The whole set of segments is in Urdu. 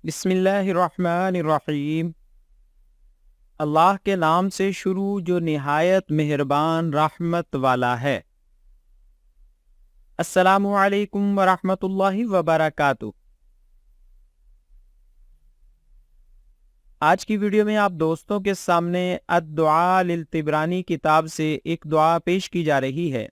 بسم اللہ الرحمن الرحیم۔ اللہ کے نام سے شروع جو نہایت مہربان رحمت والا ہے۔ السلام علیکم ورحمۃ اللہ وبرکاتہ۔ آج کی ویڈیو میں آپ دوستوں کے سامنے الدعاء للطبرانی کتاب سے ایک دعا پیش کی جا رہی ہے۔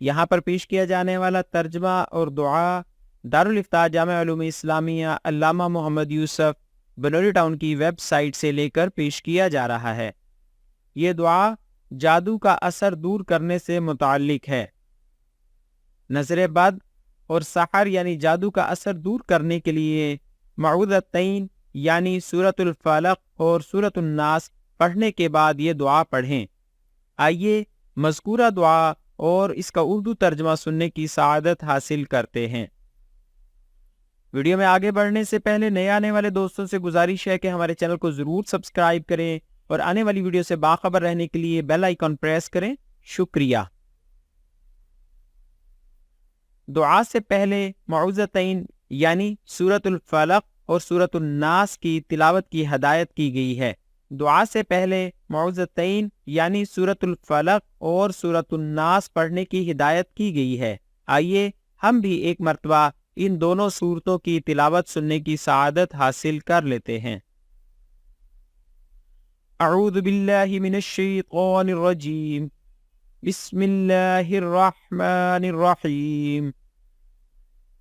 یہاں پر پیش کیا جانے والا ترجمہ اور دعا دارالافتاء جامعہ علوم اسلامیہ علامہ محمد یوسف بلوری ٹاؤن کی ویب سائٹ سے لے کر پیش کیا جا رہا ہے۔ یہ دعا جادو کا اثر دور کرنے سے متعلق ہے۔ نظر بد اور سحر یعنی جادو کا اثر دور کرنے کے لیے معوذتین یعنی سورۃ الفلق اور سورۃ الناس پڑھنے کے بعد یہ دعا پڑھیں۔ آئیے مذکورہ دعا اور اس کا اردو ترجمہ سننے کی سعادت حاصل کرتے ہیں۔ ویڈیو میں آگے بڑھنے سے پہلے نئے آنے والے دوستوں سے گزارش ہے کہ ہمارے چینل کو ضرور سبسکرائب کریں اور آنے والی ویڈیو سے باخبر رہنے کے لیے بیل آئیکن پریس کریں۔ شکریہ۔ دعا سے پہلے معوذتین یعنی سورۃ الفلق اور سورۃ الناس کی تلاوت کی ہدایت کی گئی ہے۔ دعا سے پہلے معوذتین یعنی سورۃ الفلق اور سورۃ الناس پڑھنے کی ہدایت کی گئی ہے۔ آئیے ہم بھی ایک مرتبہ ان دونوں سورتوں کی تلاوت سننے کی سعادت حاصل کر لیتے ہیں۔ اعوذ باللہ من الشیطان الرجیم، بسم اللہ الرحمن الرحیم،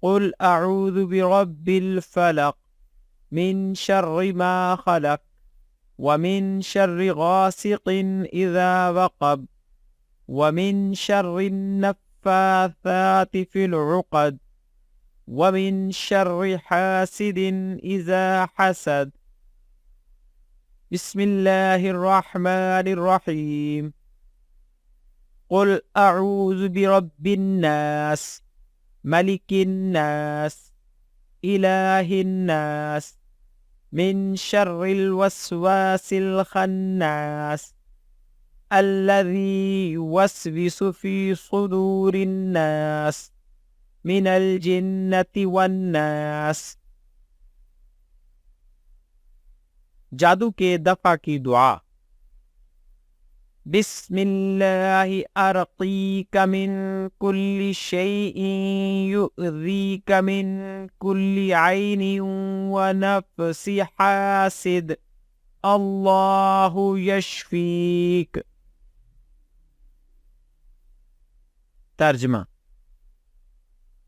قل اعوذ برب الفلق من شر ما خلق ومن شر غاسق اذا وقب ومن شر النفاثات في العقد ومن شر حاسد اذا حسد۔ بسم اللہ الرحمن الرحیم، قل اعوذ برب الناس ملک الناس الہ الناس من شر الوسواس الخناس الذي يوسوس في صدور الناس من الجنة والناس۔ جادو کے دفع کی دعا۔ بسم اللہ ارقیک من کل شیء یؤذیک من کل عین ونفس حاسد اللہ یشفیک۔ ترجمہ۔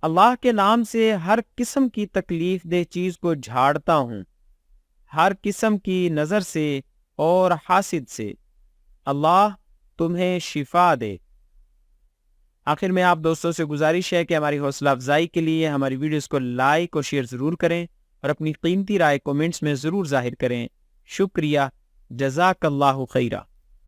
اللہ کے نام سے ہر قسم کی تکلیف دہ چیز کو جھاڑتا ہوں، ہر قسم کی نظر سے اور حاسد سے۔ اللہ تمہیں شفا دے۔ آخر میں آپ دوستوں سے گزارش ہے کہ ہماری حوصلہ افزائی کے لیے ہماری ویڈیوز کو لائک اور شیئر ضرور کریں اور اپنی قیمتی رائے کومنٹس میں ضرور ظاہر کریں۔ شکریہ۔ جزاک اللہ خیرہ۔